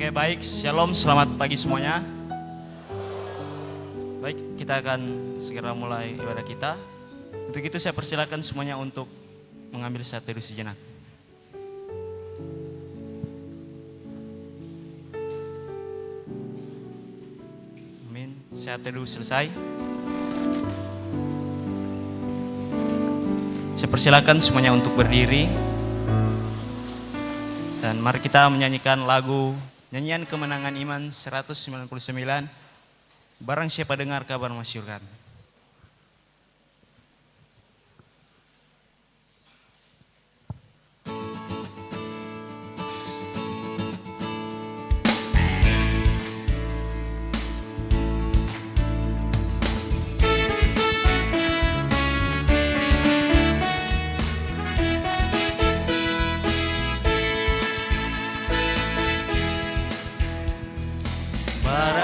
Oke, baik. Shalom, selamat pagi semuanya. Baik, kita akan segera mulai ibadah kita. Untuk itu saya persilakan semuanya untuk mengambil saat teduh sejenak. Amin. Saat teduh selesai. Saya persilakan semuanya untuk berdiri. Dan mari kita menyanyikan lagu Nyanyian Kemenangan Iman 199. Barang siapa dengar kabar masyhurkan.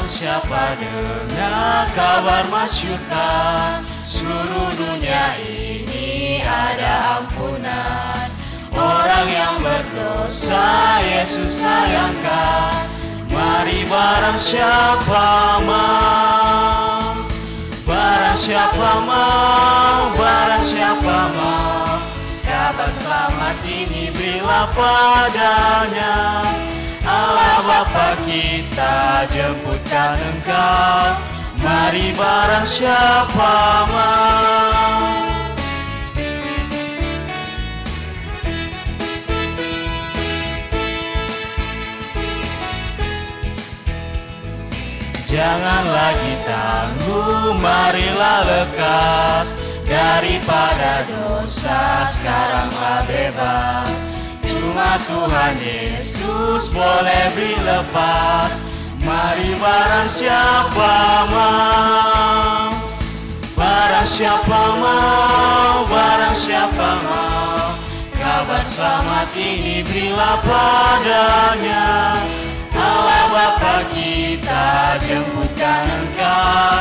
Siapa dengar kabar masyhurkan, seluruh dunia ini ada ampunan. Orang yang berdosa Yesus sayangkan, mari barang siapa mau. Barang siapa mau, barang siapa mau, kabar selamat ini berilah padanya. Allah Bapa kita jemputkan engkau, mari barang siapa mau. Jangan lagi tangguh, marilah lekas daripada dosa, sekaranglah bebas. Cuma Tuhan Yesus boleh beri lepas, mari barang siapa mau. Barang siapa mau, barang siapa mau, kabar selamat ini berilah padanya. Allah Bapa kita jemputkan engkau,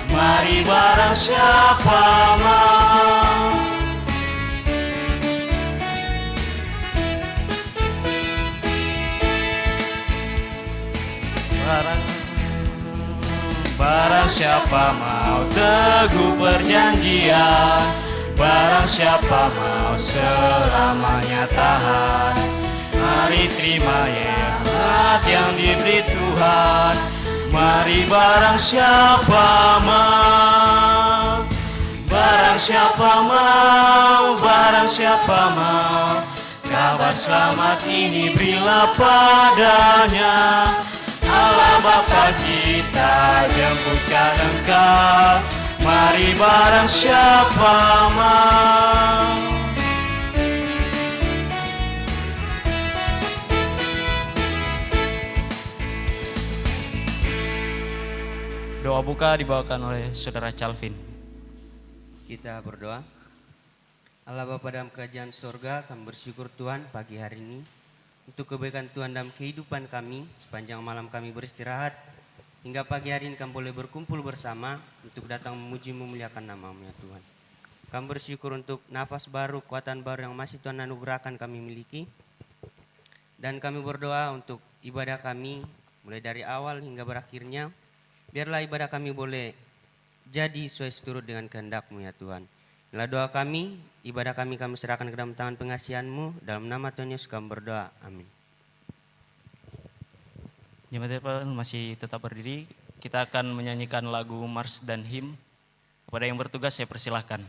mari barang siapa mau. Barang siapa mau teguh perjanjian, barang siapa mau selamanya tahan, mari terima nikmat yang diberi Tuhan. Mari barang siapa mau. Barang siapa mau, barang siapa mau, kabar selamat ini berilah padanya. Allah Bapa kita jemputkan engkau, mari barang siapa mau. Doa buka dibawakan oleh Saudara Calvin. Kita berdoa. Allah Bapa dalam kerajaan surga, kami bersyukur Tuhan pagi hari ini untuk kebaikan Tuhan dalam kehidupan kami. Sepanjang malam kami beristirahat, hingga pagi hari ini kami boleh berkumpul bersama untuk datang memuji memuliakan nama-Mu ya Tuhan. Kami bersyukur untuk nafas baru, kekuatan baru yang masih Tuhan anugerahkan kami miliki. Dan kami berdoa untuk ibadah kami mulai dari awal hingga berakhirnya. Biarlah ibadah kami boleh jadi sesuai seturut dengan kehendak-Mu ya Tuhan. Inilah doa kami, ibadah kami serahkan ke dalam tangan pengasihan-Mu. Dalam nama Tuhan Yesus kami berdoa, amin. Jemaat Tuhan masih tetap berdiri. Kita akan menyanyikan lagu Mars dan Him. Kepada yang bertugas saya persilahkan.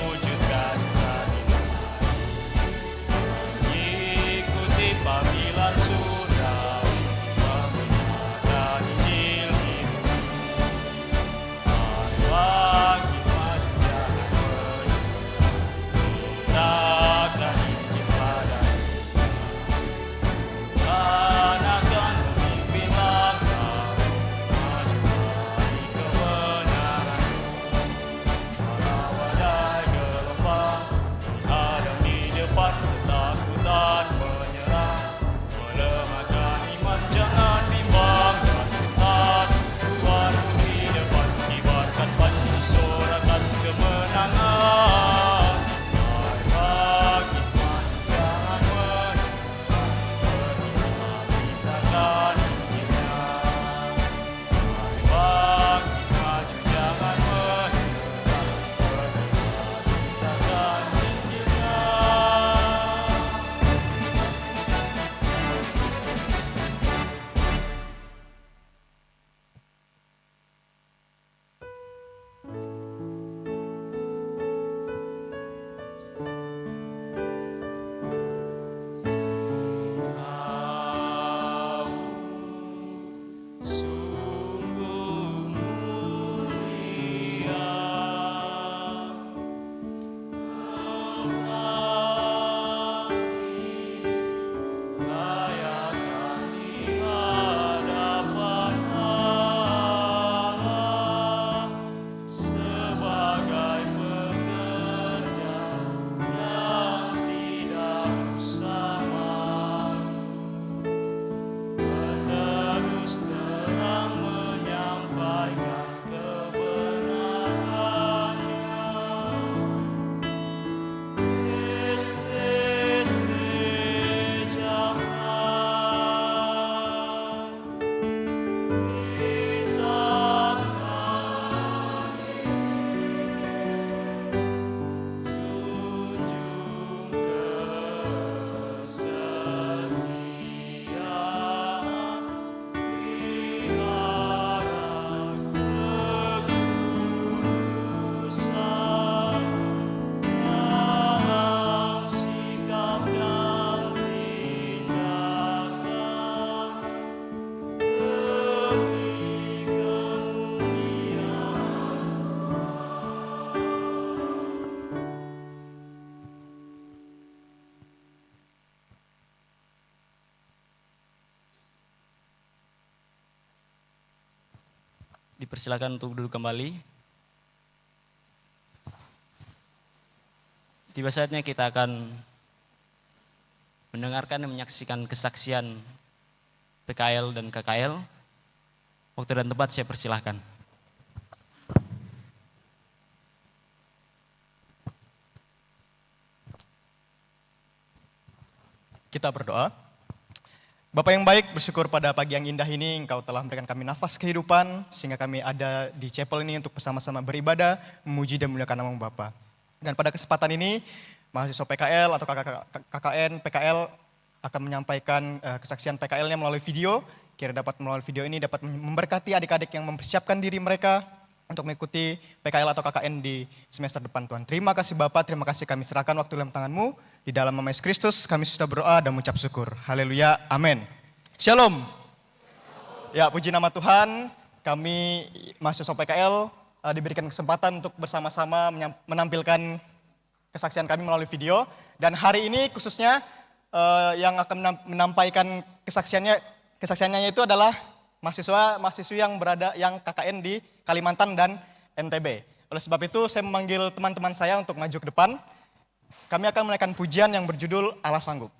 Wujudkan saat Dipersilakan untuk duduk kembali. Tiba saatnya kita akan mendengarkan dan menyaksikan kesaksian PKL dan KKL. Waktu dan tempat saya persilahkan. Kita berdoa. Bapa yang baik, bersyukur pada pagi yang indah ini Engkau telah memberikan kami nafas kehidupan sehingga kami ada di chapel ini untuk bersama-sama beribadah, memuji dan memuliakan nama Bapa. Dan pada kesempatan ini, mahasiswa PKL atau KKN, PKL akan menyampaikan kesaksian PKL-nya melalui video. Kira dapat melalui video ini dapat memberkati adik-adik yang mempersiapkan diri mereka untuk mengikuti PKL atau KKN di semester depan Tuhan. Terima kasih Bapak, terima kasih kami serahkan waktu dalam tangan-Mu. Di dalam nama Yesus Kristus kami sudah berdoa dan mengucap syukur. Haleluya, amin. Shalom. Ya, puji nama Tuhan, kami mahasiswa PKL diberikan kesempatan untuk bersama-sama menampilkan kesaksian kami melalui video. Dan hari ini khususnya yang akan menampaikan kesaksiannya itu adalah mahasiswi yang KKN di Kalimantan dan NTB. Oleh sebab itu saya memanggil teman-teman saya untuk maju ke depan. Kami akan menaikkan pujian yang berjudul Allah Sanggup.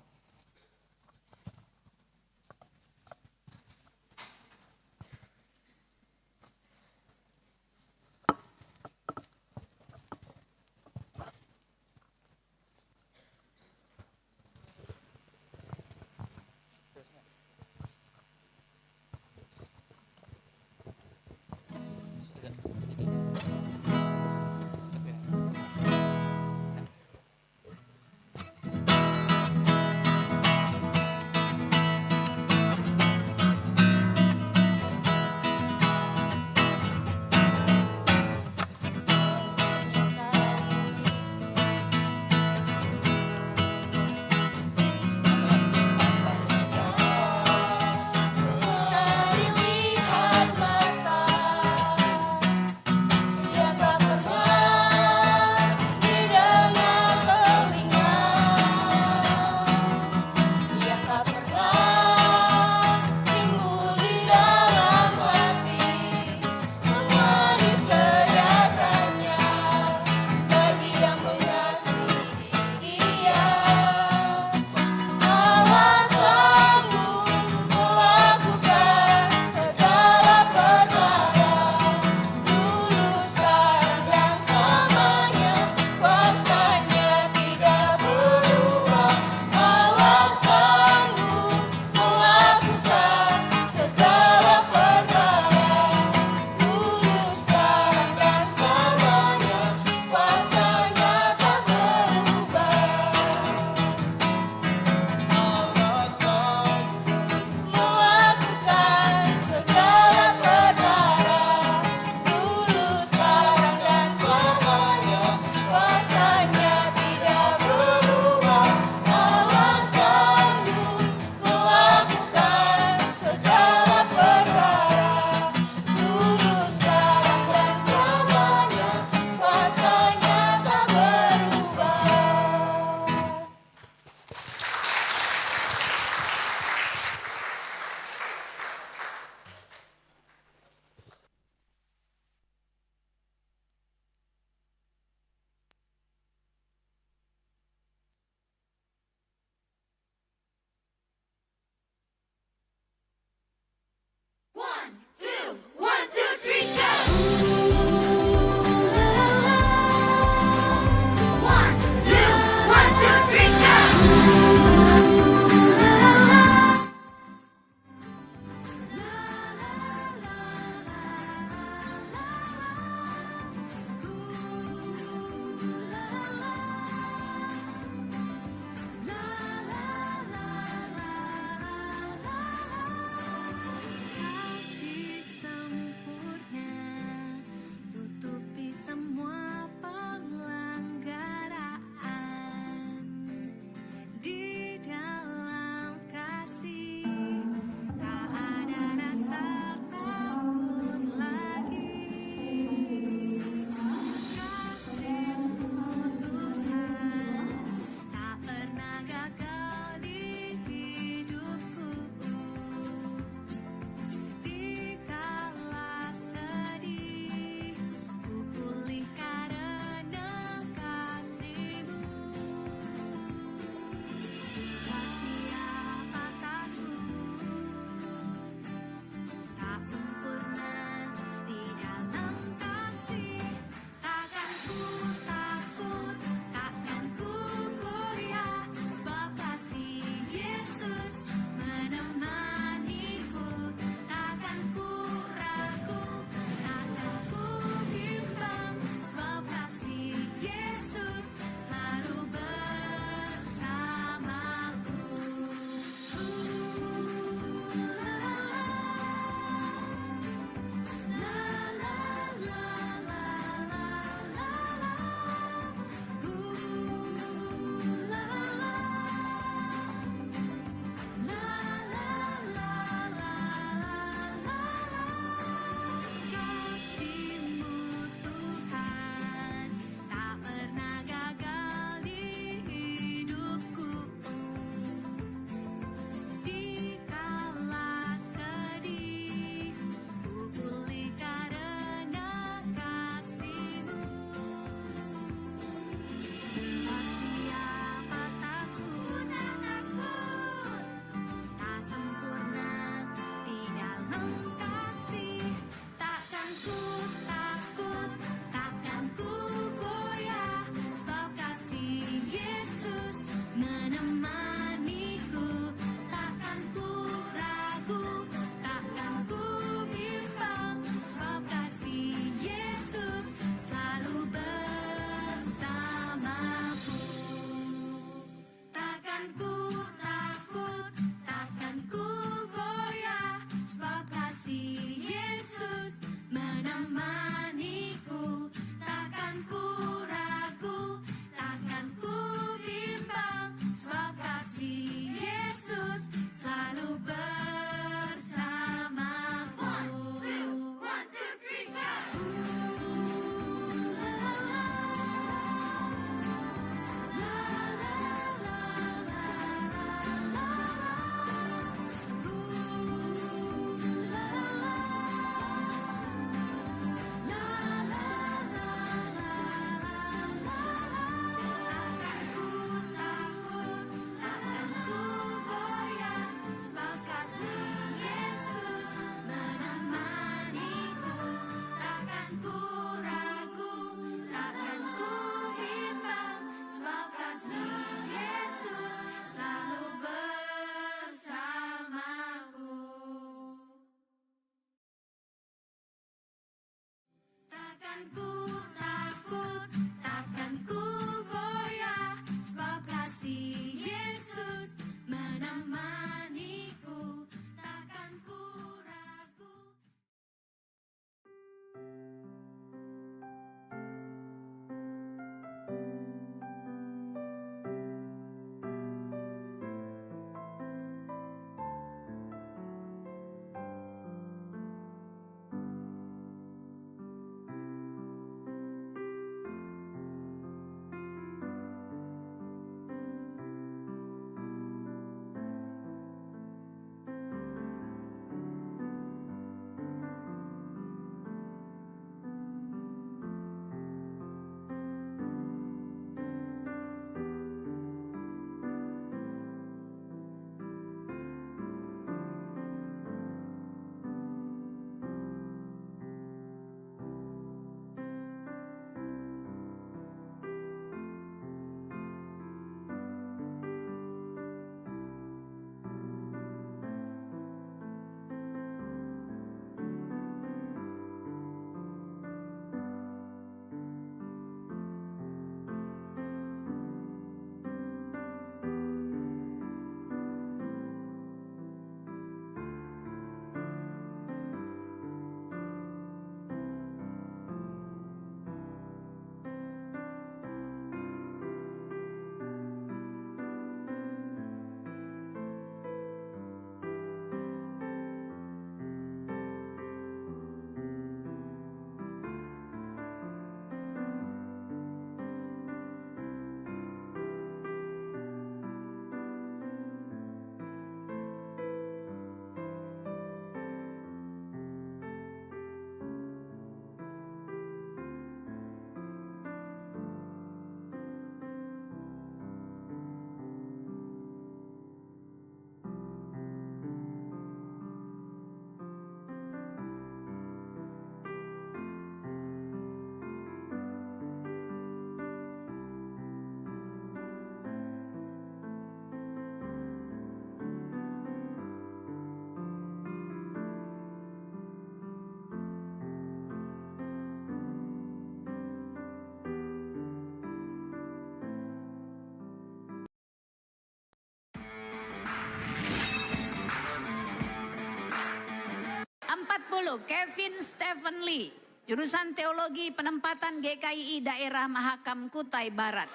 dahulu Kevin Stephen Lee, jurusan Teologi Penempatan GKII Daerah Mahakam Kutai Barat.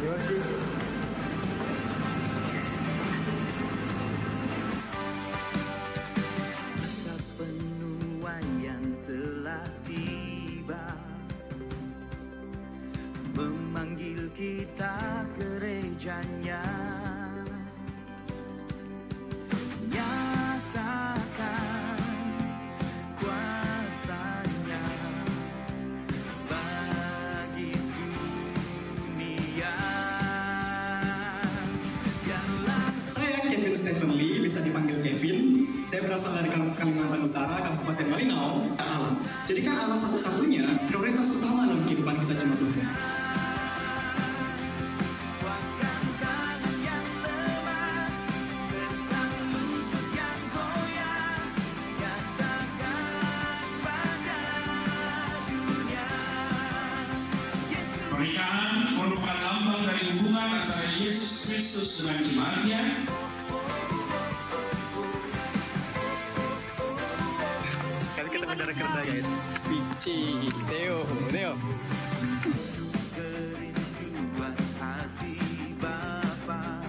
Terima kasih. Masa penuaian yang telah tiba, memanggil kita gerejanya. Nyatakan kuasanya bagi dunia. Saya Kevin Stephen Lee, bisa dipanggil Kevin. Saya berasal dari Kalimantan Utara, Kabupaten Malinau, Allah. Jadi kan Allah satu-satunya prioritas utama dalam kehidupan kita cuma Tuhan. Pernikahan merupakan lambang dari hubungan antara Yesus Kristus dengan jemaatnya. Kali kita menjadi kerja guys. Pici, Theo. Kerinduan hati Bapa.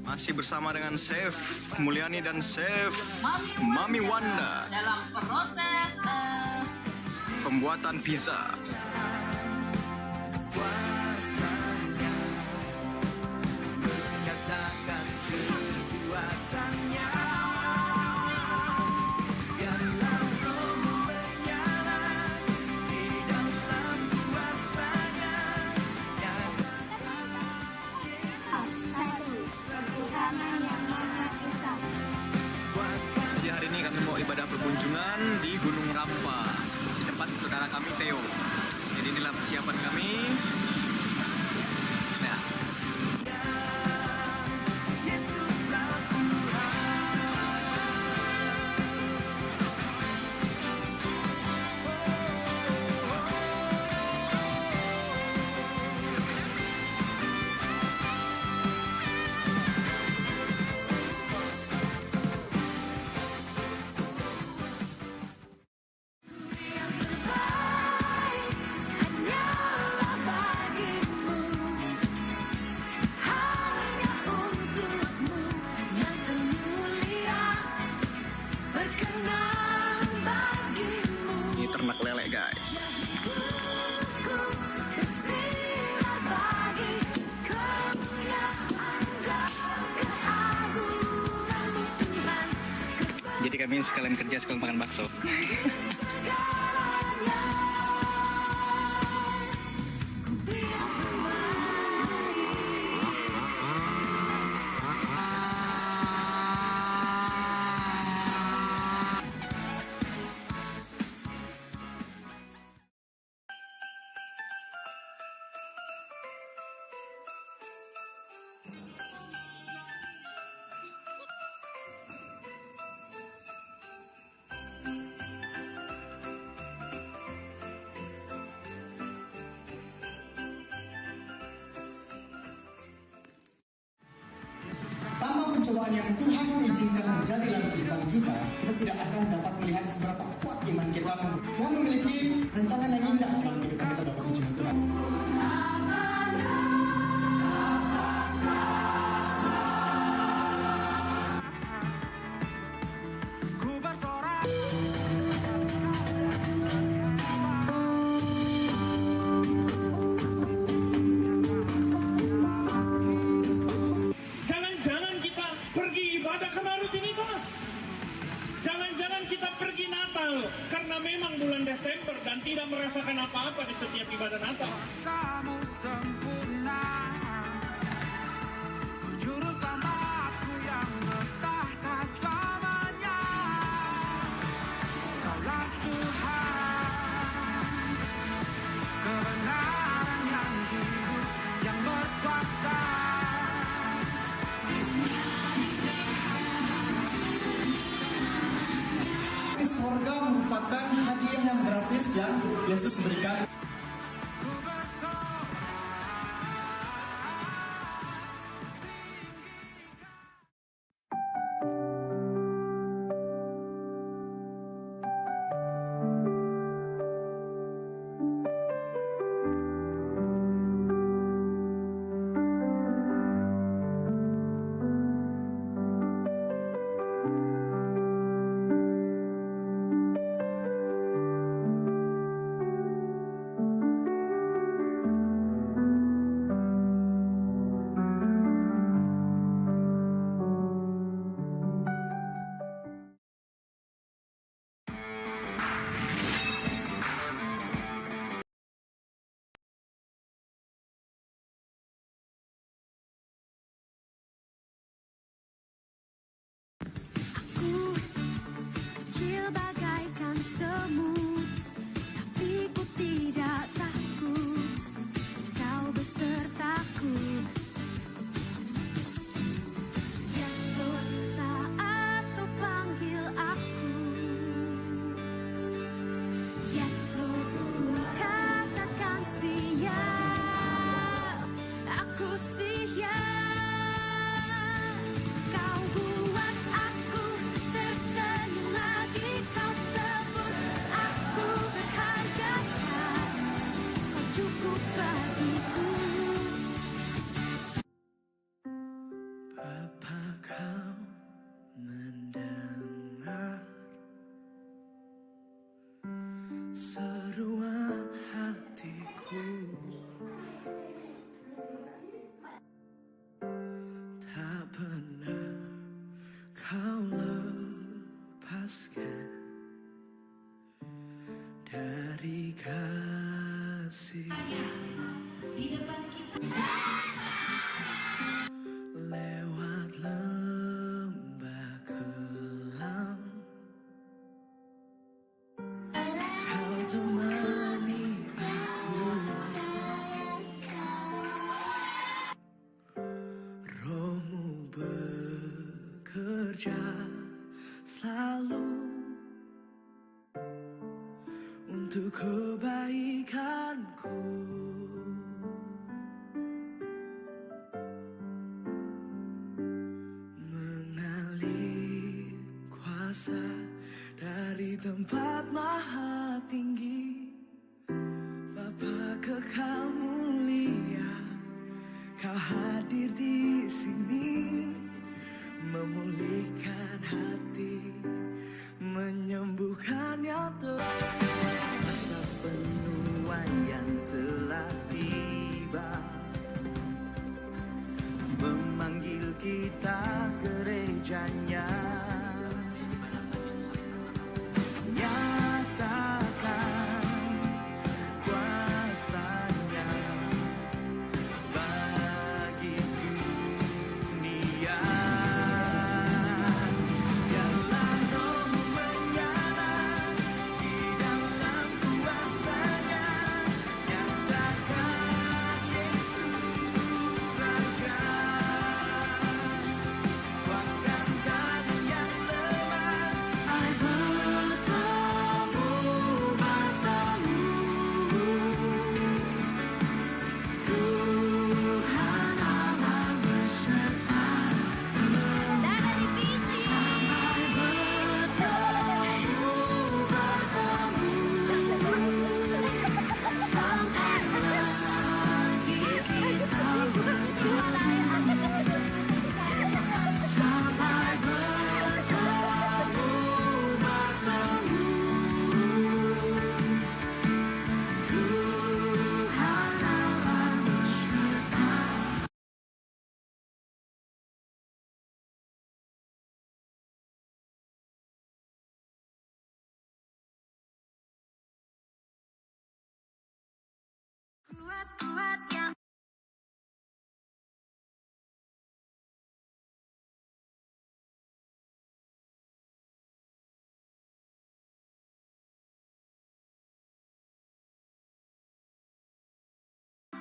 Masih bersama dengan Chef Mulyani dan Chef Mami Wanda Dalam proses pembuatan pizza. Menyatakan kekuatannya. Biarlah Roh menyala di dalam kuasanya. Jadi hari ini kami mau ibadah perkunjungan di Gunung Rampa, di tempat saudara kami Theo. Jadi inilah persiapan kami. Nah, ini ternak lele guys. Jadi kami sekalian kerja sekalian makan bakso. Tanpa pencobaan yang Tuhan izinkan terjadi dalam kehidupan kita, kita tidak akan dapat melihat seberapa kuat iman kita. Tuhan memiliki rencana yang indah dalam kehidupan kita dapat ujian Tuhan. Ku bersorak. Jangan-jangan kita pergi ibadah karena rutinitas. Jangan-jangan kita pergi Natal karena memang bulan Desember dan tidak merasakan apa-apa di setiap ibadah Natal. Kuasamu sempurna, juru selamatku yang bertahta selamanya. Kaulah Tuhan, kebenaran yang hidup, yang berkuasa. Sorga merupakan hadiah yang gratis yang Yesus berikan. Ku bersorak kecil bagaikan semut, tapi ku tidak takut, kau besertaku. Yes Lord, saat kau panggil aku. Yes Lord, ku katakan siap, aku siap. Kau buat aku tersenyum lagi, kau sebut aku berharga, kau cukup bagiku. Bapa, kau mendengar seruan hatiku, tak pernah kau lepaskan dari kasih. Lewat lembah kelam, kau temani aku. Rohmu bekerja selalu untuk kebaikanku. Mengalir kuasa dari tempat maha tinggi, Bapa kekal mulia, kau hadir di sini, memulihkan hati, menyembuhkan yang rasa penuhan yang telah tiba, memanggil kita gerejanya. Nyatakan kuasanya bagi dunia. Biarlah Roh-Mu menyala di dalam kuasanya. Nyatakan Yesus Raja. Kuatkan tangan yang lemah. Bertemu matamu, Tuhan Allah beserta. Sampai bertemu matamu, sampai lagi kita berdua. Sampai bertemu matamu, Tuhan Allah beserta. Kuat-kuat yang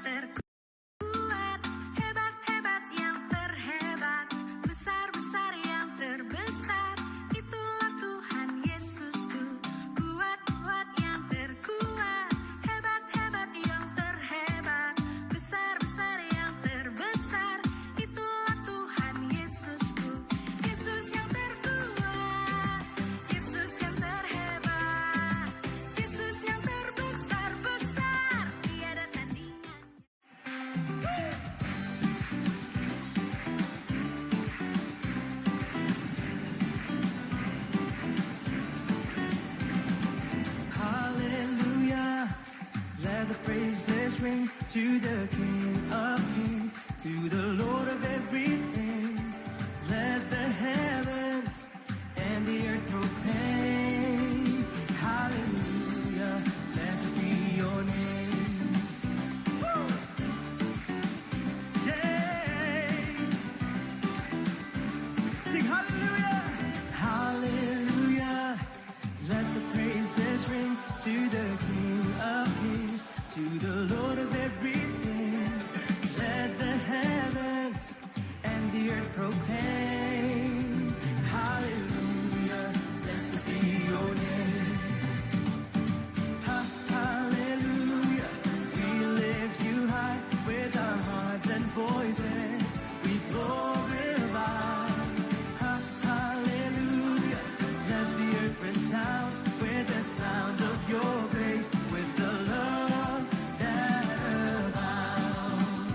terkuat, hebat-hebat yang terhebat, besar-besar yang terbesar, itulah Tuhan Yesusku. Kuat-kuat yang terkuat, hebat-hebat yang terhebat, besar-besar yang terbesar, itulah Tuhan Yesusku. Yesus yang terkuat, Yesus yang terhebat, Yesus yang terbesar-besar, tiada tandingan. Hallelujah, let the praises ring to the King of Kings, to the Lord of everything. Let the heavens and the earth proclaim. Hallelujah, blessed be your name. Woo! Yeah. Sing hallelujah, hallelujah. to the King of Kings, to the Lord of everything. Let the heavens and the earth proclaim, hallelujah, blessed be your name. Hallelujah, we lift you high with our hearts and voices, we glorify. Hallelujah, let the earth resound with the sound of your grace, with the love that abounds.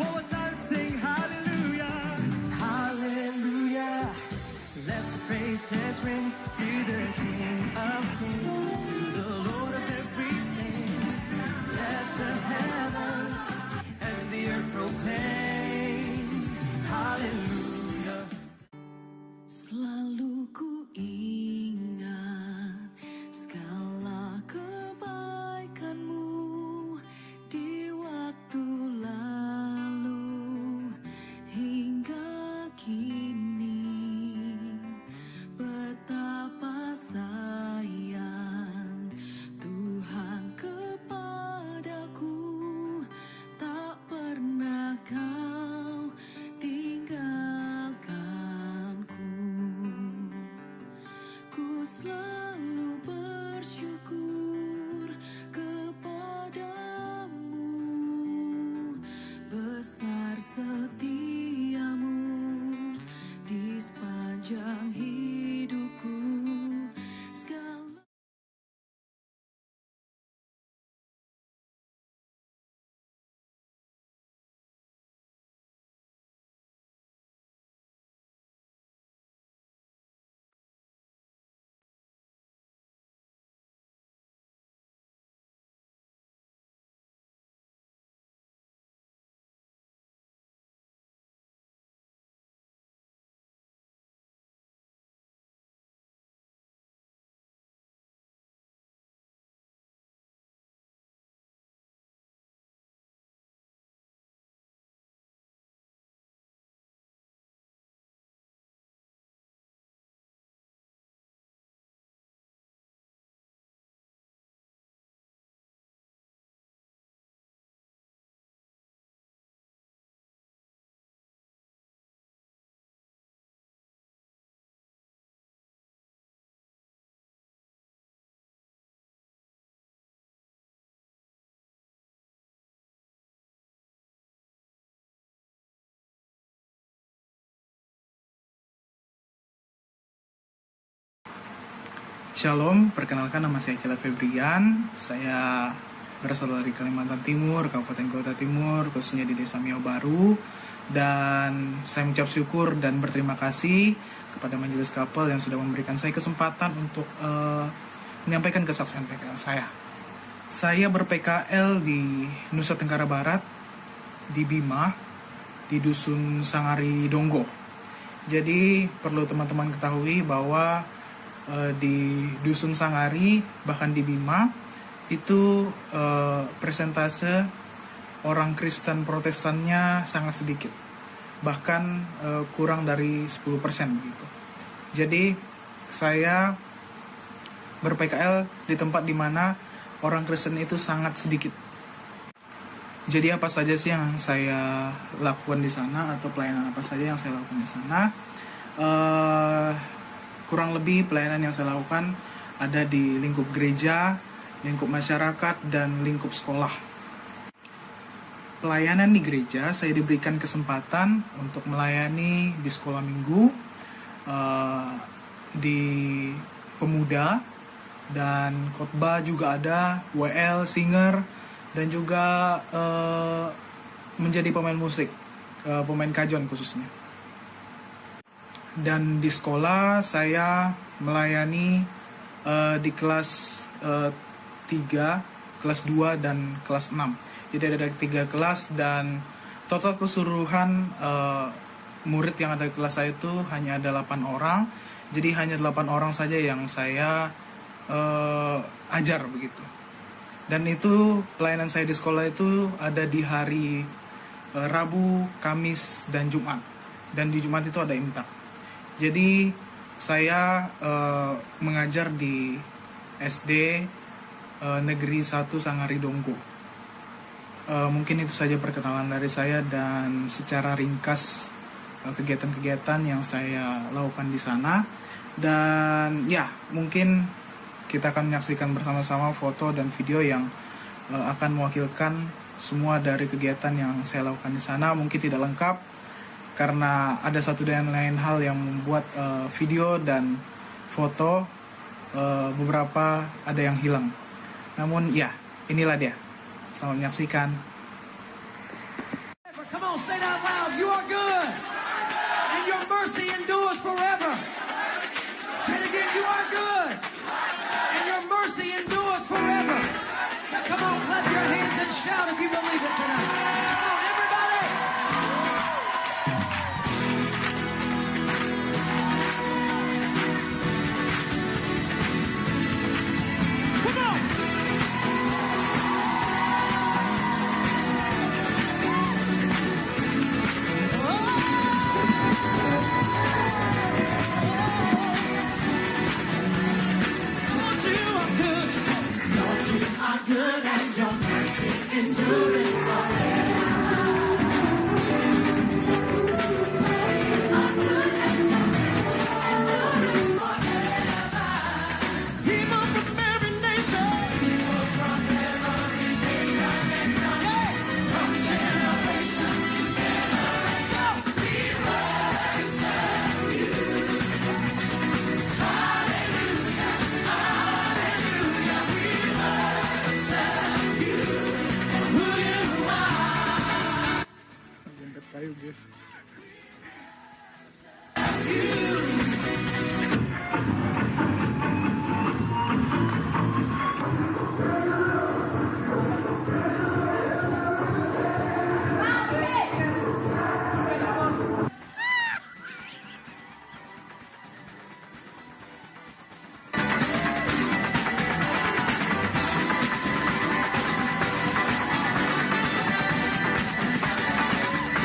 One more time, sing hallelujah, hallelujah. Let the praises ring to the King of Kings, to the Lord of everything. Let the heavens and the earth proclaim, hallelujah. Selalu ku ingat segala kebaikanmu di waktu lalu hingga kini. Betapa sayang Tuhan kepadaku, tak pernah kau tinggalkanku. Ku selalu bersyukur kepadamu, besar setiamu di sepanjang hidupku. Segala Shalom, perkenalkan nama saya Kila Febrian. Saya berasal dari Kalimantan Timur, Kabupaten Kota Timur, khususnya di Desa Miau Baru. Dan saya mengucap syukur dan berterima kasih kepada Majelis Kapel yang sudah memberikan saya kesempatan untuk menyampaikan kesaksian PKL saya. Saya ber-PKL di Nusa Tenggara Barat, di Bima, di Dusun Sangari Donggo. Jadi perlu teman-teman ketahui bahwa di Dusun Sangari, bahkan di Bima, itu persentase orang Kristen Protestannya sangat sedikit, bahkan kurang dari 10% begitu. Jadi saya ber-PKL di tempat di mana orang Kristen itu sangat sedikit. Jadi apa saja sih yang saya lakukan di sana, atau pelayanan apa saja yang saya lakukan di sana? Kurang lebih pelayanan yang saya lakukan ada di lingkup gereja, lingkup masyarakat, dan lingkup sekolah. Pelayanan di gereja, saya diberikan kesempatan untuk melayani di sekolah minggu, di pemuda, dan khotbah juga ada, WL, singer, dan juga menjadi pemain musik, pemain kajon khususnya. Dan di sekolah saya melayani di kelas 3, kelas 2, dan kelas 6. Jadi ada 3 kelas, dan total keseluruhan murid yang ada di kelas saya itu hanya ada 8 orang. Jadi hanya 8 orang saja yang saya ajar begitu. Dan itu pelayanan saya di sekolah itu ada di hari Rabu, Kamis, dan Jumat. Dan di Jumat itu ada imtak. Jadi saya mengajar di SD Negeri 1 Sangari Dongko. Mungkin itu saja perkenalan dari saya dan secara ringkas kegiatan-kegiatan yang saya lakukan di sana. Dan ya, mungkin kita akan menyaksikan bersama-sama foto dan video yang akan mewakilkan semua dari kegiatan yang saya lakukan di sana. Mungkin tidak lengkap karena ada satu dan lain hal yang membuat video dan foto beberapa ada yang hilang. Namun ya, inilah dia. Selamat menyaksikan. Come on, say that loud. You are good, and your mercy endures forever. Say it again. You are good, and your mercy endures forever. Now, come on, clap your hands and shout if you believe it tonight. Come on, everybody. Come on. Lord, you are good. Lord, you are good, and your mercy endureth forever. People from every nation. People from every nation. Yeah. From generation to generation. We worship you. Hallelujah. Hallelujah. We worship you for who you are.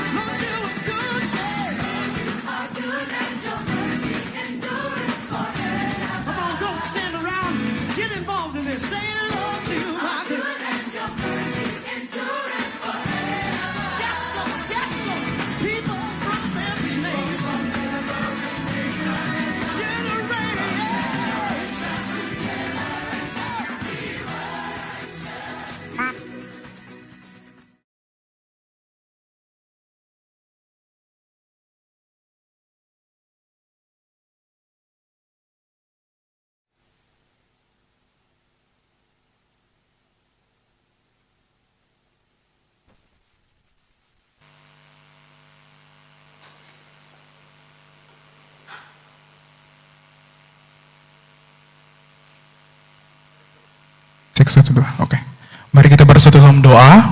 Lord, you are good, say. Come on, don't stand around. Get involved in this. Say, Lord, you are good. Yes, Lord. Yes, Lord. People from every nation. Generation. Cek 1, 2, oke. Mari kita bersatu dalam doa.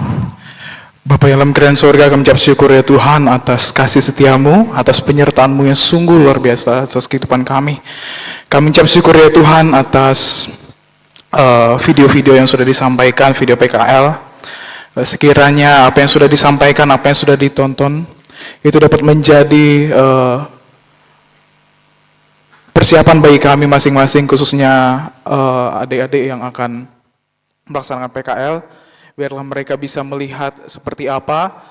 Bapa yang dalam kerajaan surga, kami ucap syukur ya Tuhan atas kasih setiamu, atas penyertaan-Mu yang sungguh luar biasa atas kehidupan kami. Kami ucap syukur ya Tuhan atas video-video yang sudah disampaikan, video PKL. Sekiranya apa yang sudah disampaikan, apa yang sudah ditonton, itu dapat menjadi persiapan bagi kami masing-masing, khususnya adik-adik yang akan melaksanakan PKL. Biarlah mereka bisa melihat seperti apa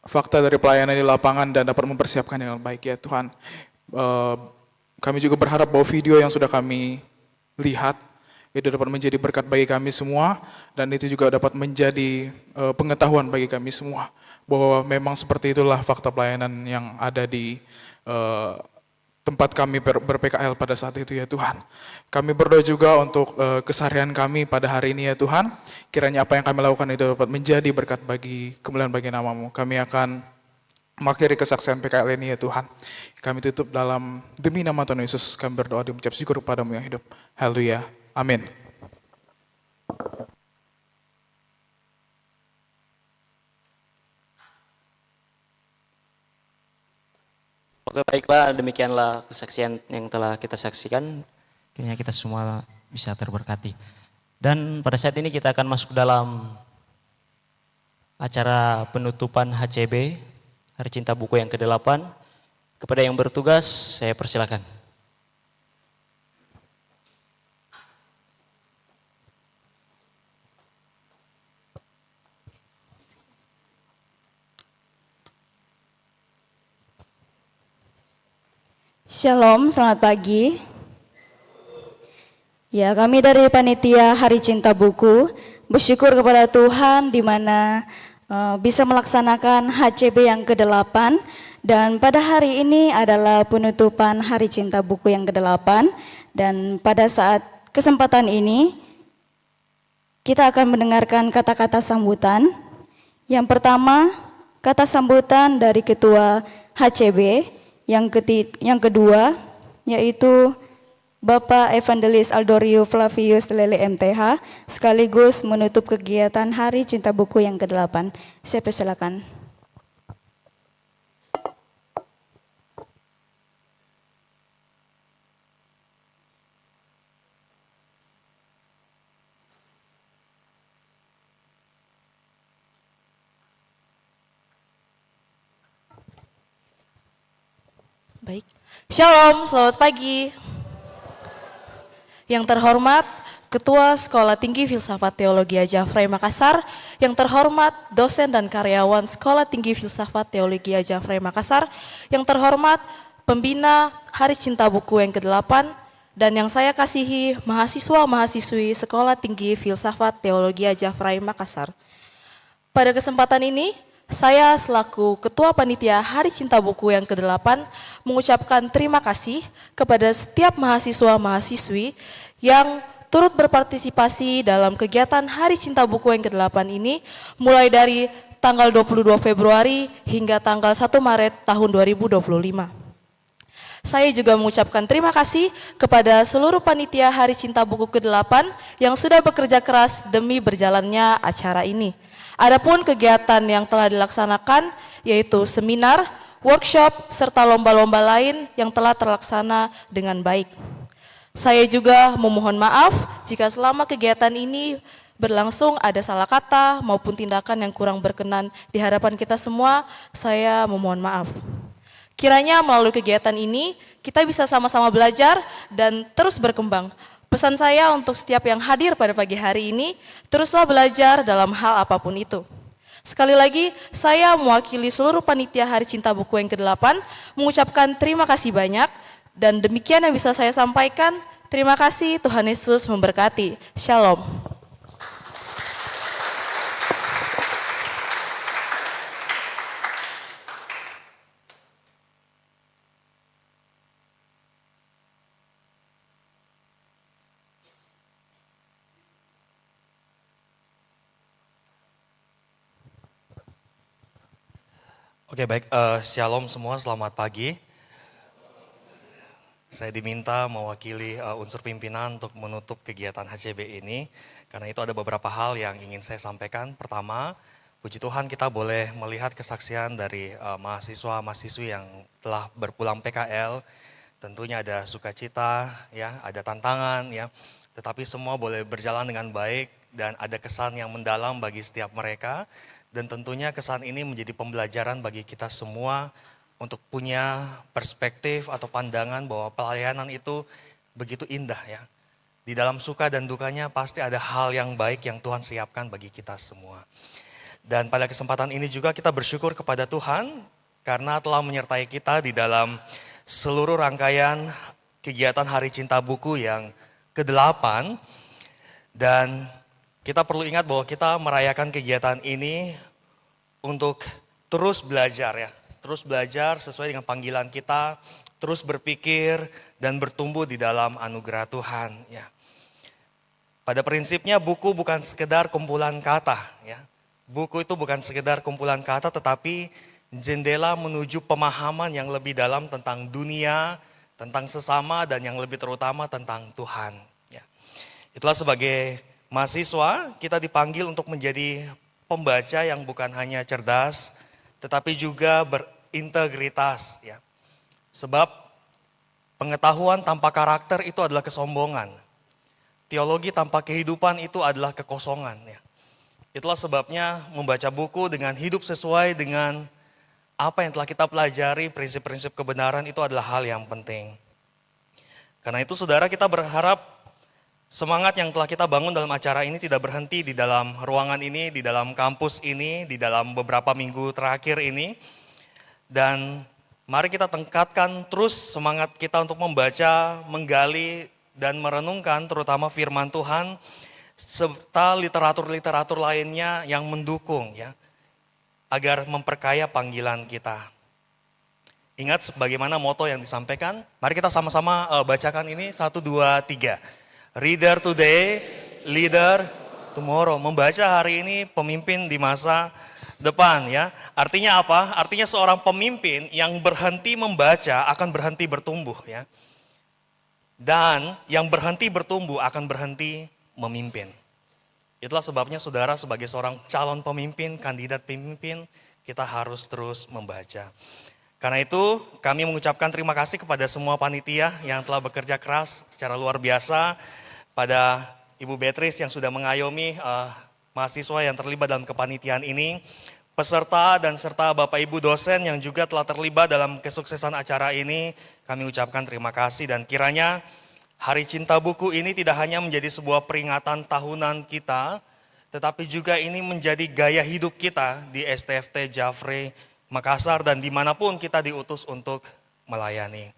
fakta dari pelayanan di lapangan dan dapat mempersiapkan yang baik ya Tuhan. Kami juga berharap bahwa video yang sudah kami lihat itu dapat menjadi berkat bagi kami semua, dan itu juga dapat menjadi pengetahuan bagi kami semua bahwa memang seperti itulah fakta pelayanan yang ada di tempat kami ber-PKL pada saat itu ya Tuhan. Kami berdoa juga untuk keseharian kami pada hari ini ya Tuhan. Kiranya apa yang kami lakukan itu dapat menjadi berkat bagi kemuliaan bagi nama-Mu. Kami akan mengakhiri kesaksian PKL ini ya Tuhan. Kami tutup dalam demi nama Tuhan Yesus. Kami berdoa dan mengucap syukur kepada-Mu yang hidup. Haleluya. Amin. Oke, baiklah, demikianlah kesaksian yang telah kita saksikan. Kiranya kita semua bisa terberkati. Dan pada saat ini kita akan masuk dalam acara penutupan HCB, Hari Cinta Buku yang ke-8. Kepada yang bertugas, saya persilakan. Shalom, selamat pagi. Ya, kami dari Panitia Hari Cinta Buku bersyukur kepada Tuhan di mana bisa melaksanakan HCB yang ke-8 dan pada hari ini adalah penutupan Hari Cinta Buku yang ke-8 dan pada saat kesempatan ini kita akan mendengarkan kata-kata sambutan. Yang pertama, kata sambutan dari Ketua HCB, yang kedua yaitu Bapak Evangelis Aldorio Flavius Lele MTH sekaligus menutup kegiatan Hari Cinta Buku yang ke-8. Saya persilakan. Baik. Shalom, selamat pagi. Yang terhormat Ketua Sekolah Tinggi Filsafat Teologi Ajafrai Makassar, yang terhormat dosen dan karyawan Sekolah Tinggi Filsafat Teologi Ajafrai Makassar, yang terhormat pembina Hari Cinta Buku yang ke-8, dan yang saya kasihi mahasiswa-mahasiswi Sekolah Tinggi Filsafat Teologi Ajafrai Makassar. Pada kesempatan ini, saya selaku Ketua Panitia Hari Cinta Buku yang ke-8 mengucapkan terima kasih kepada setiap mahasiswa-mahasiswi yang turut berpartisipasi dalam kegiatan Hari Cinta Buku yang ke-8 ini mulai dari tanggal 22 Februari hingga tanggal 1 Maret tahun 2025. Saya juga mengucapkan terima kasih kepada seluruh panitia Hari Cinta Buku ke-8 yang sudah bekerja keras demi berjalannya acara ini. Adapun kegiatan yang telah dilaksanakan yaitu seminar, workshop, serta lomba-lomba lain yang telah terlaksana dengan baik. Saya juga memohon maaf jika selama kegiatan ini berlangsung ada salah kata maupun tindakan yang kurang berkenan di hadapan kita semua, saya memohon maaf. Kiranya melalui kegiatan ini kita bisa sama-sama belajar dan terus berkembang. Pesan saya untuk setiap yang hadir pada pagi hari ini, teruslah belajar dalam hal apapun itu. Sekali lagi, saya mewakili seluruh panitia Hari Cinta Buku yang ke-8, mengucapkan terima kasih banyak, dan demikian yang bisa saya sampaikan. Terima kasih, Tuhan Yesus memberkati. Shalom. Oke baik, shalom semua, selamat pagi. Saya diminta mewakili unsur pimpinan untuk menutup kegiatan HCB ini, karena itu ada beberapa hal yang ingin saya sampaikan. Pertama, puji Tuhan kita boleh melihat kesaksian dari mahasiswa-mahasiswi yang telah berpulang PKL. Tentunya ada sukacita, ya, ada tantangan, ya, tetapi semua boleh berjalan dengan baik dan ada kesan yang mendalam bagi setiap mereka. Dan tentunya kesan ini menjadi pembelajaran bagi kita semua untuk punya perspektif atau pandangan bahwa pelayanan itu begitu indah, ya. Di dalam suka dan dukanya pasti ada hal yang baik yang Tuhan siapkan bagi kita semua. Dan pada kesempatan ini juga kita bersyukur kepada Tuhan karena telah menyertai kita di dalam seluruh rangkaian kegiatan Hari Cinta Buku yang ke-8. Dan kita perlu ingat bahwa kita merayakan kegiatan ini untuk terus belajar, ya. Terus belajar sesuai dengan panggilan kita, terus berpikir dan bertumbuh di dalam anugerah Tuhan, ya. Pada prinsipnya buku bukan sekedar kumpulan kata, ya. Buku itu bukan sekedar kumpulan kata tetapi jendela menuju pemahaman yang lebih dalam tentang dunia, tentang sesama dan yang lebih terutama tentang Tuhan, ya. Itulah sebagai mahasiswa, kita dipanggil untuk menjadi pembaca yang bukan hanya cerdas, tetapi juga berintegritas, ya. Sebab pengetahuan tanpa karakter itu adalah kesombongan. Teologi tanpa kehidupan itu adalah kekosongan, ya. Itulah sebabnya membaca buku dengan hidup sesuai dengan apa yang telah kita pelajari, prinsip-prinsip kebenaran itu adalah hal yang penting. Karena itu saudara, kita berharap semangat yang telah kita bangun dalam acara ini tidak berhenti di dalam ruangan ini, di dalam kampus ini, di dalam beberapa minggu terakhir ini. Dan mari kita tingkatkan terus semangat kita untuk membaca, menggali, dan merenungkan terutama firman Tuhan, serta literatur-literatur lainnya yang mendukung ya, agar memperkaya panggilan kita. Ingat sebagaimana moto yang disampaikan, mari kita sama-sama bacakan ini, 1, 2, 3. Reader today, leader tomorrow. Membaca hari ini, pemimpin di masa depan ya. Artinya apa? Artinya seorang pemimpin yang berhenti membaca akan berhenti bertumbuh ya. Dan yang berhenti bertumbuh akan berhenti memimpin. Itulah sebabnya saudara sebagai seorang calon pemimpin, kandidat pemimpin, kita harus terus membaca. Karena itu kami mengucapkan terima kasih kepada semua panitia yang telah bekerja keras secara luar biasa, pada Ibu Beatrice yang sudah mengayomi mahasiswa yang terlibat dalam kepanitiaan ini, peserta dan serta Bapak Ibu dosen yang juga telah terlibat dalam kesuksesan acara ini, kami ucapkan terima kasih. Dan kiranya Hari Cinta Buku ini tidak hanya menjadi sebuah peringatan tahunan kita, tetapi juga ini menjadi gaya hidup kita di STFT Jafre Makassar dan dimanapun kita diutus untuk melayani.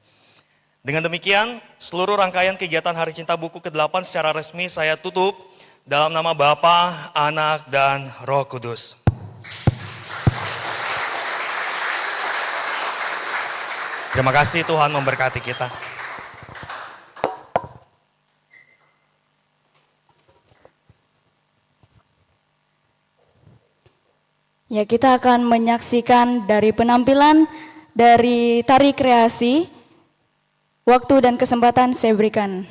Dengan demikian, seluruh rangkaian kegiatan Hari Cinta Buku ke-8 secara resmi saya tutup dalam nama Bapa, Anak, dan Roh Kudus. Terima kasih, Tuhan memberkati kita. Ya, kita akan menyaksikan dari penampilan dari tari kreasi. Waktu dan kesempatan saya berikan.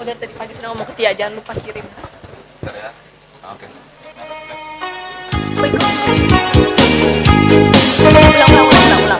dari tadi pagi sudah ngomong ke Tia, jangan lupa kirim. Oke. Ulang.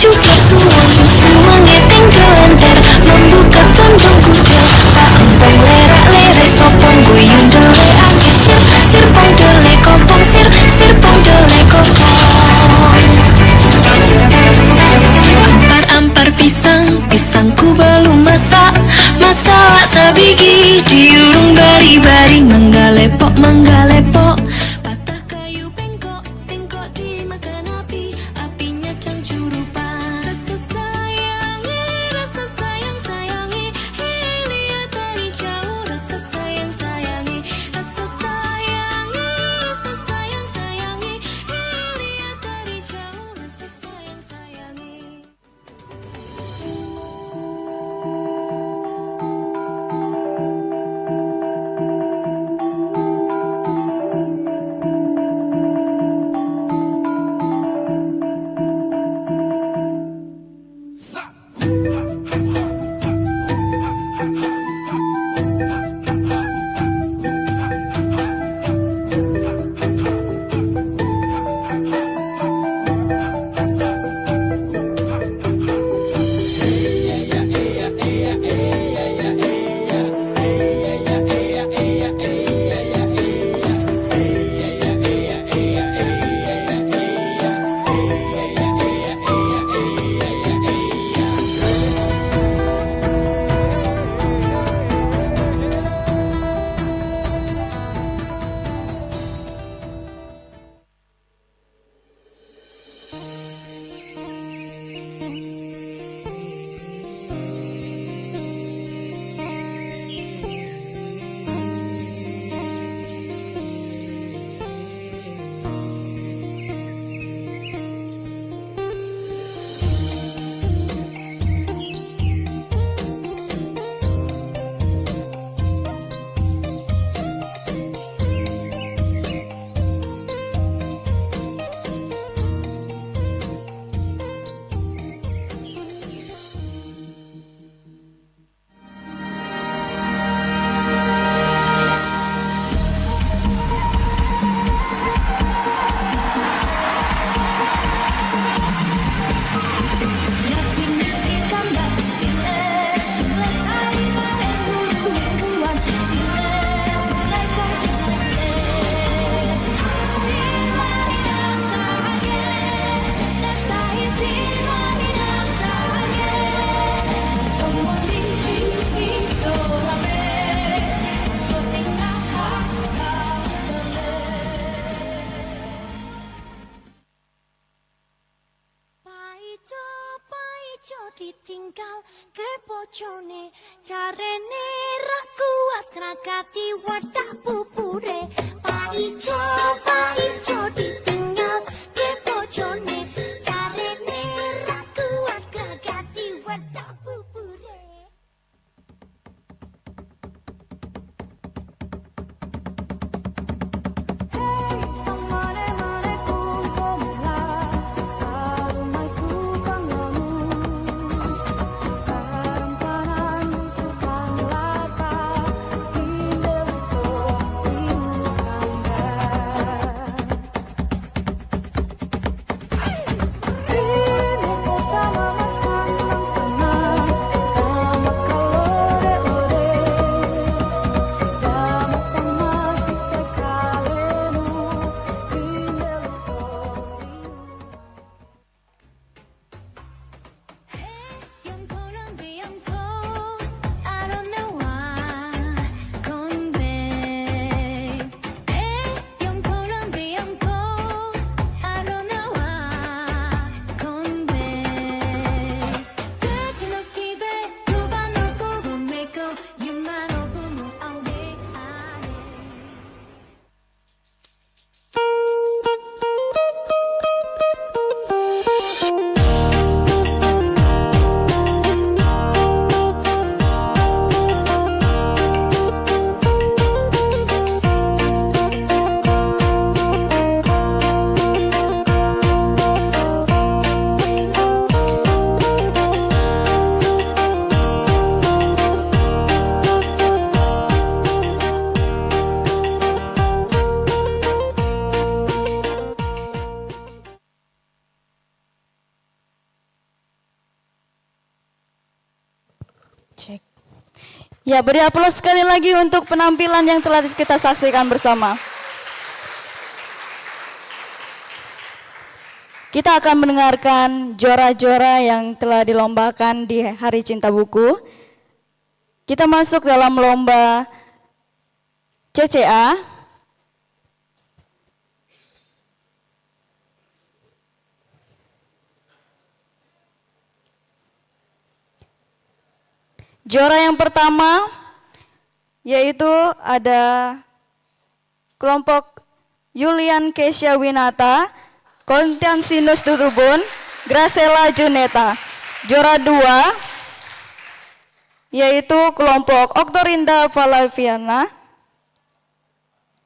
Cuplak semua ngeteng kelentar membuka tondong kuda tak empeng lerak-lere sopong guyung dele angin sir pong dele kopong sir pong dele kopong ampar pisangku belum masak sabigi diurung bari-bari mangga lepok patah kayu bengkok dimakan api apinya cangcurupan rasa sayangi hilia tadi jauh rasa sayangi hilia tadi jauh rasa sayangi. Ditinggal ke bojone carene ra kuat ngrakati wadah pupure Pak Ijo ditinggal ke bojone carene ra kuat ngrakati wadah pupure Hey samare mare kumpulah arumaiku banggamu Ya, beri aplaus sekali lagi untuk penampilan yang telah kita saksikan bersama. Kita akan mendengarkan juara-juara yang telah dilombakan di Hari Cinta Buku. Kita masuk dalam lomba CCA. Juara yang pertama yaitu ada kelompok Yulian Kesya Winata, Konstantinus Tutubun, Gracela Juneta. Juara 2 yaitu kelompok Oktorinda Valaviana,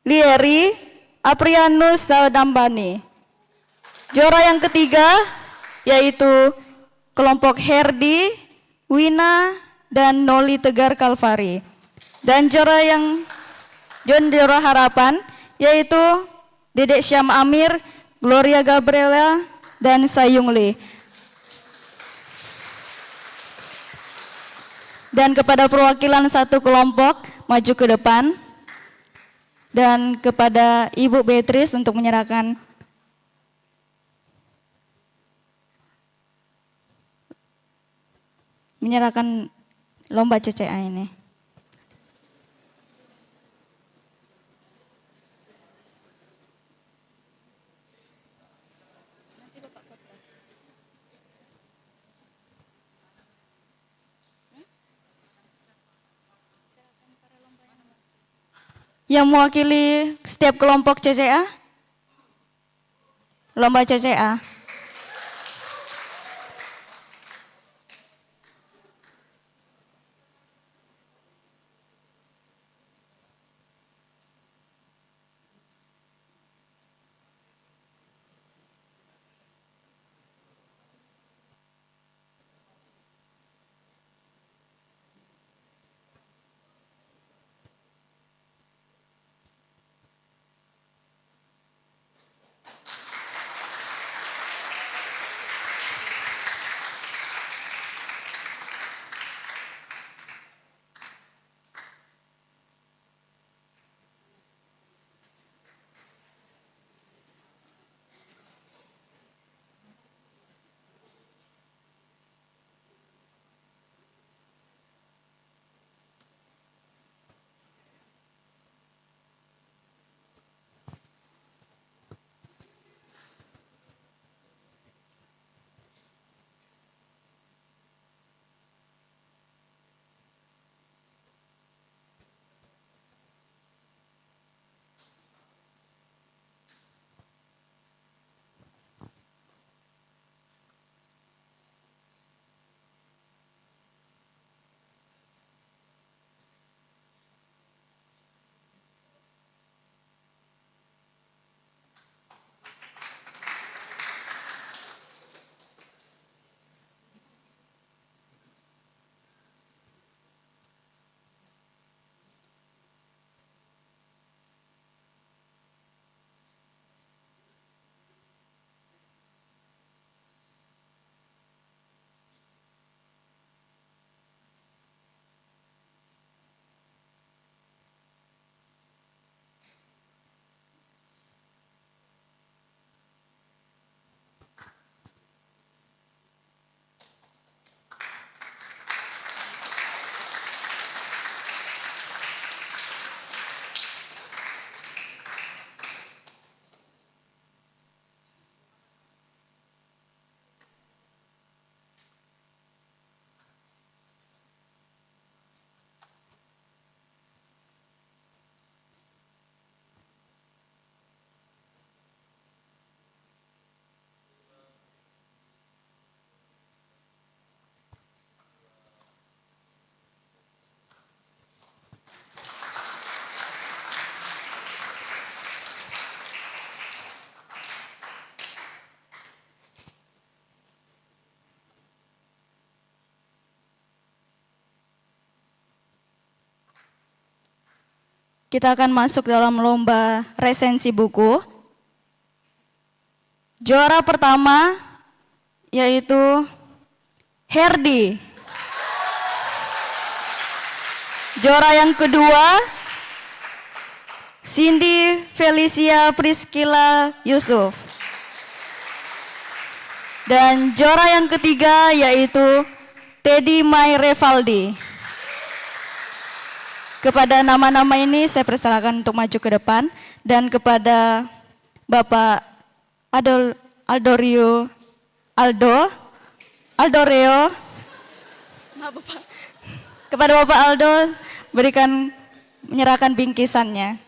Lieri Aprianus Sadambani. Juara yang ketiga yaitu kelompok Herdi, Wina, dan Noli Tegar Kalvari. Dan juara harapan yaitu Dedek Syam Amir, Gloria Gabriela, dan Sayung Lee. Dan kepada perwakilan satu kelompok maju ke depan, dan kepada Ibu Beatrice untuk menyerahkan lomba CCA ini. Yang mewakili setiap kelompok CCA? Lomba CCA. Kita akan masuk dalam lomba resensi buku. Juara pertama yaitu Herdi. Juara yang kedua, Cindy Felicia Priscilla Yusuf. Dan juara yang ketiga yaitu Teddy Mai Revaldi. Kepada nama-nama ini saya persilakan untuk maju ke depan, dan kepada Bapak Aldoreo, kepada Bapak Aldo menyerahkan bingkisannya.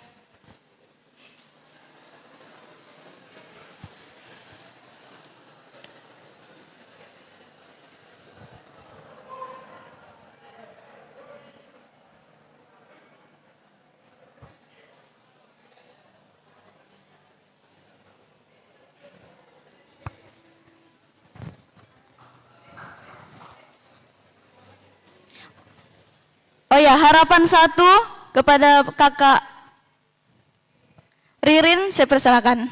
Oh ya, harapan 1 kepada kakak Ririn, saya persilakan.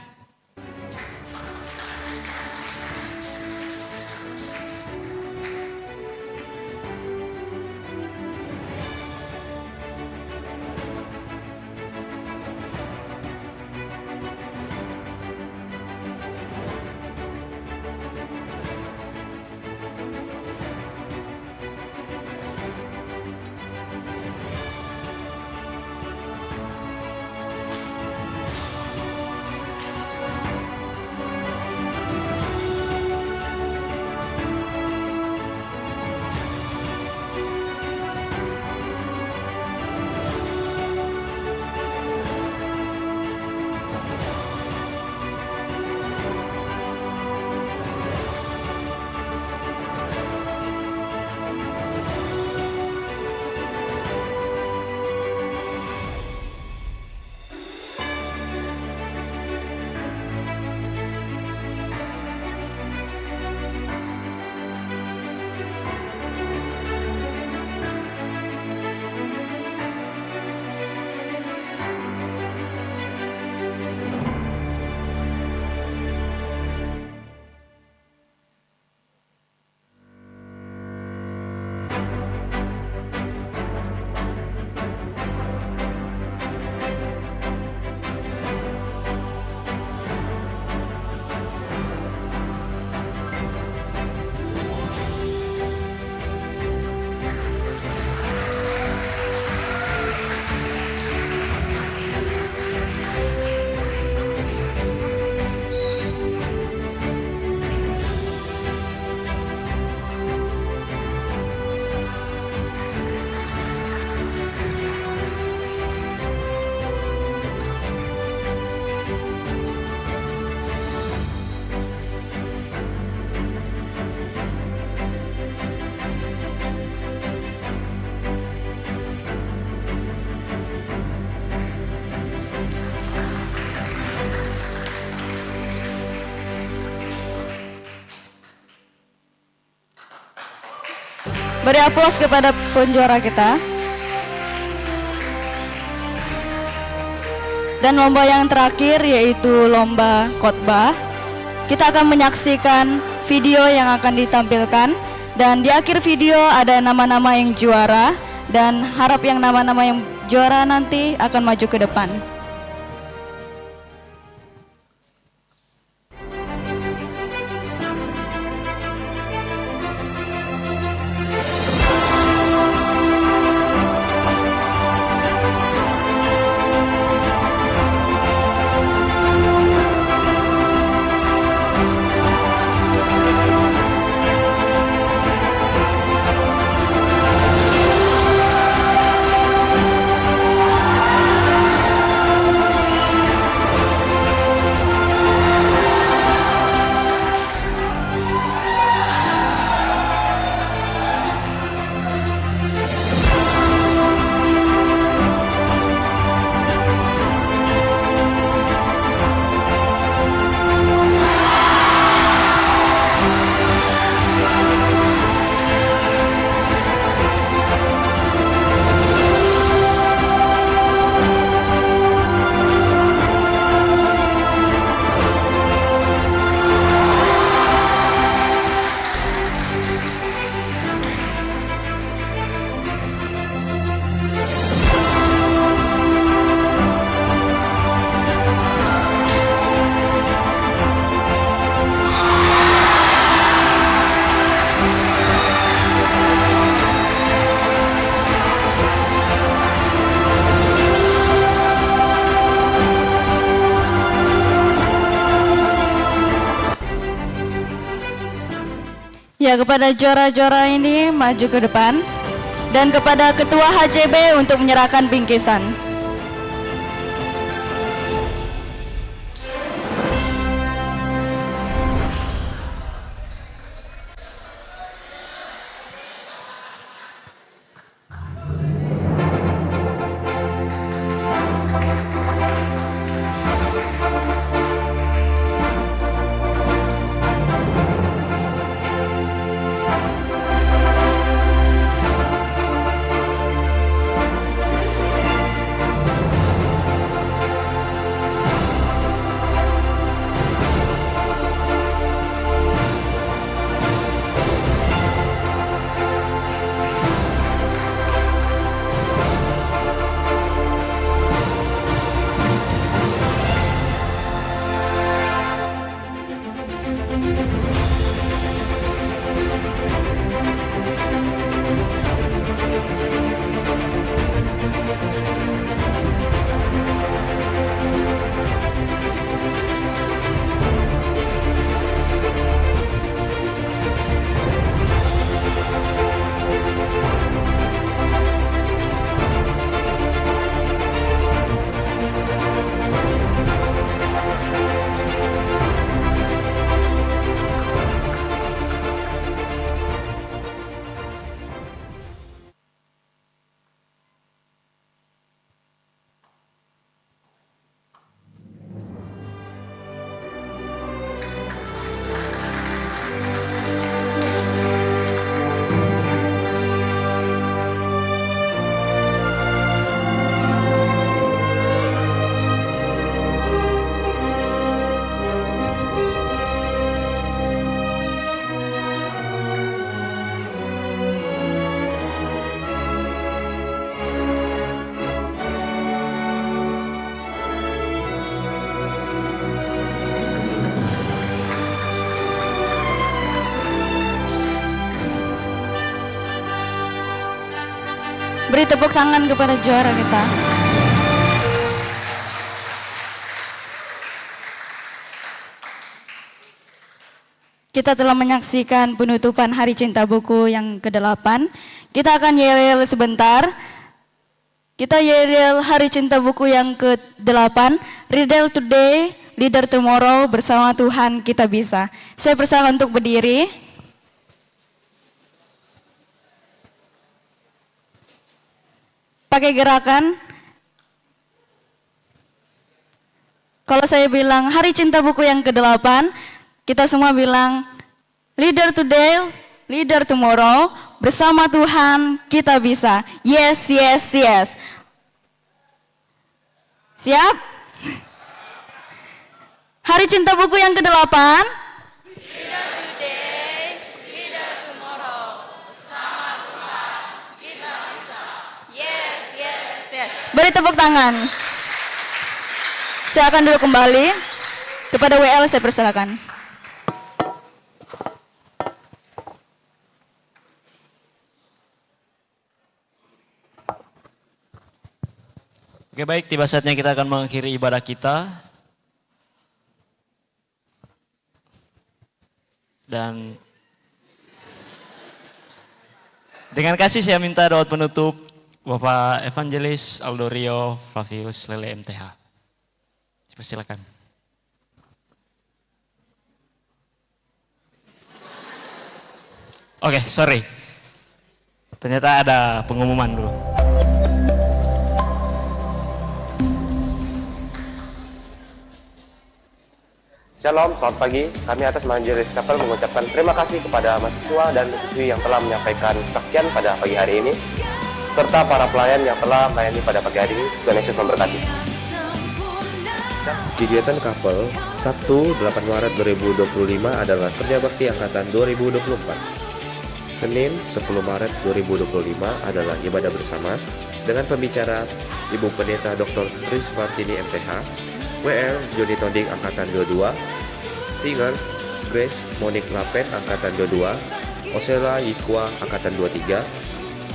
Beri aplaus kepada penjuara kita. Dan lomba yang terakhir yaitu lomba khotbah. Kita akan menyaksikan video yang akan ditampilkan, dan di akhir video ada nama-nama yang juara, dan harap yang nama-nama yang juara nanti akan maju ke depan. Ya, kepada juara-juara ini maju ke depan. Dan kepada Ketua HCB untuk menyerahkan bingkisan. Beri tepuk tangan kepada juara kita. Kita telah menyaksikan penutupan Hari Cinta Buku yang ke-8. Kita akan yel-yel sebentar. Kita yel-yel Hari Cinta Buku yang ke-8. Reader Today, Leader Tomorrow, bersama Tuhan kita bisa. Saya persilakan untuk berdiri. Pakai gerakan. Kalau saya bilang Hari Cinta Buku yang ke-8, kita semua bilang Leader Today, Leader Tomorrow, bersama Tuhan kita bisa. Yes, yes, yes. Siap? Hari Cinta Buku yang ke-8. Leader today, leader tomorrow. Bersama Tuhan kita bisa. Yes, yes, yes. Beri tepuk tangan. Saya akan duduk kembali. Kepada WL saya persilakan. Oke, baik, tiba saatnya kita akan mengakhiri ibadah kita. Dan dengan kasih saya minta doa penutup Bapak Evangelis Aldorio Flavius Lele MTH. Silakan. Oke, sorry. Ternyata ada pengumuman dulu. Shalom, selamat pagi. Kami atas nama Majelis Kapel mengucapkan terima kasih kepada mahasiswa dan mahasiswi yang telah menyampaikan kesaksian pada pagi hari ini, serta para pelayan yang telah melayani pada pagi hari ini. Tuhan Yesus memberkati. Kegiatan Kapel Sabtu 8 Maret 2025 adalah Kerja Bakti Angkatan 2024. Senin 10 Maret 2025 adalah ibadah bersama dengan pembicara Ibu Pendeta Dr. Tris Martini MTH, WL Joni Tonding Angkatan 22, Singers Grace Monique Lapen Angkatan 22, Osela Yikwa Angkatan 23,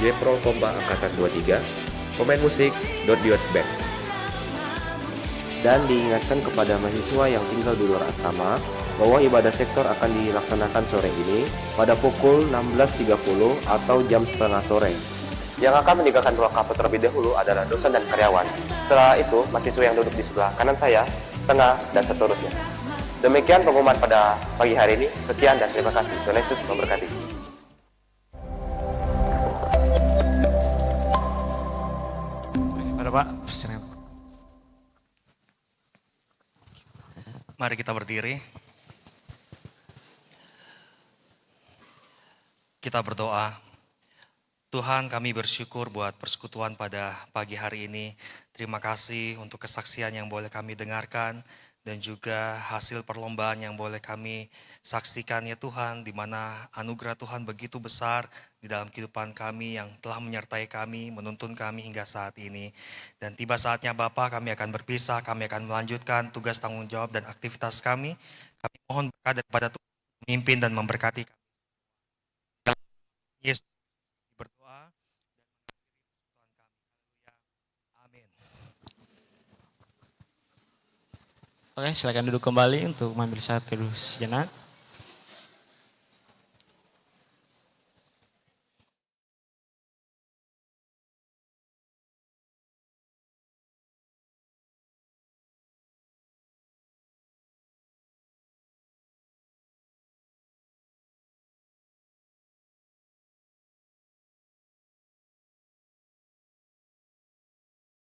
Jeprol Komba Angkatan 23, pemain musik Dot Diot Band. Dan diingatkan kepada mahasiswa yang tinggal di luar asrama bahwa ibadah sektor akan dilaksanakan sore ini pada pukul 16.30 atau jam setengah sore. Yang akan meninggalkan ruang kapal terlebih dahulu adalah dosen dan karyawan. Setelah itu, mahasiswa yang duduk di sebelah kanan saya, tengah, dan seterusnya. Demikian pengumuman pada pagi hari ini. Sekian dan terima kasih. Tuhan Yesus memberkati. Pada Pak, persilakan. Mari kita berdiri. Kita berdoa. Tuhan, kami bersyukur buat persekutuan pada pagi hari ini. Terima kasih untuk kesaksian yang boleh kami dengarkan dan juga hasil perlombaan yang boleh kami saksikan ya Tuhan, di mana anugerah Tuhan begitu besar di dalam kehidupan kami yang telah menyertai kami, menuntun kami hingga saat ini. Dan tiba saatnya Bapa, kami akan berpisah, kami akan melanjutkan tugas tanggung jawab dan aktivitas kami. Kami mohon berkat daripada Tuhan memimpin dan memberkati kami. Yesus berdoa dan amin. Oke, silakan duduk kembali untuk mengambil satu sejenak.